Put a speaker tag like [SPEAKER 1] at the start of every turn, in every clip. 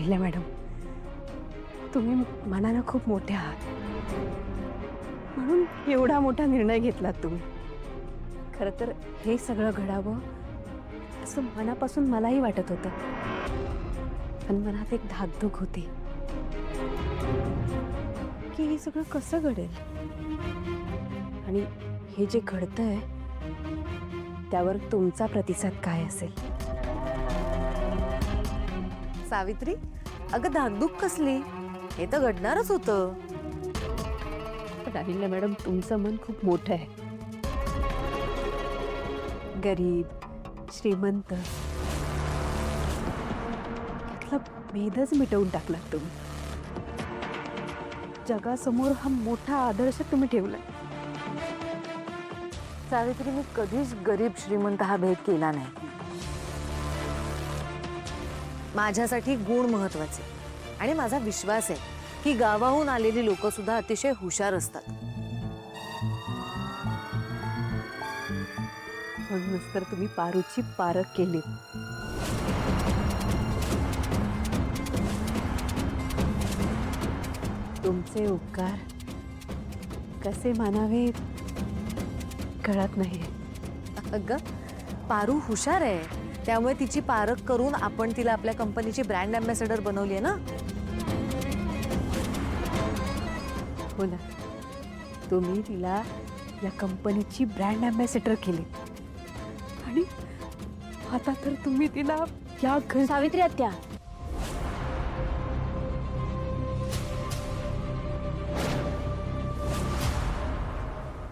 [SPEAKER 1] Ahilya madam, तुम्ही मनानं खूप मोठे आहात म्हणून एवढा मोठा निर्णय घेतलात तुम्ही. खरं तर हे सगळं घडावं असं मनापासून मलाही वाटत होतं, पण मनात एक धाकधूक होती की हे सगळं कसं घडेल आणि हे जे घडतंय त्यावर तुमचा प्रतिसाद काय असेल.
[SPEAKER 2] सावित्री, अगं धाकधूक कसली, हे तर घडणारच होतं.
[SPEAKER 1] पण अहिल्या मॅडम, तुमचं मन खूप मोठं आहे. गरीब श्रीमंत यातला भेदच मिटवून टाकलात तुम्ही. जगासमोर हा मोठा आदर्श तुम्ही ठेवलाय.
[SPEAKER 2] सावित्री, मी कधीच गरीब श्रीमंत हा भेद केला नाही. माझ्यासाठी गुण महत्वाचे आणि माझा विश्वास आहे की गावाहून आलेली लोक सुद्धा अतिशय हुशार असतात.
[SPEAKER 1] म्हणूनच तर तुम्ही पारूची पारख केली. तुमचे उपकार कसे मानावे कळत नाही.
[SPEAKER 2] अगं, पारू हुशार आहे, त्यामुळे तिची पारख करून आपण तिला आपल्या कंपनीची ब्रँड अँबॅसेडर बनवली ना.
[SPEAKER 1] हो ना, तुम्ही तिला या कंपनीची ब्रँड अँबॅसेडर केली आणि आता तर तुम्ही तिला या
[SPEAKER 3] सावित्री आत्या,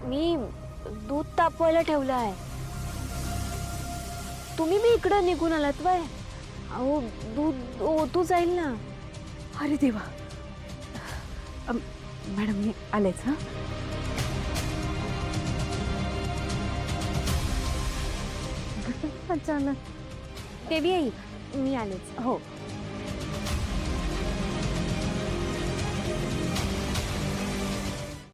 [SPEAKER 3] मी दूध तापवायला ठेवलं आहे. तुम्ही मी इकडं निघून आलात वय. अहो, दूध ओतू जाईल ना.
[SPEAKER 1] अरे देवा. मॅडम, मी आलेच. हा,
[SPEAKER 3] अचानक देवी आई, मी आलेच.
[SPEAKER 1] हो.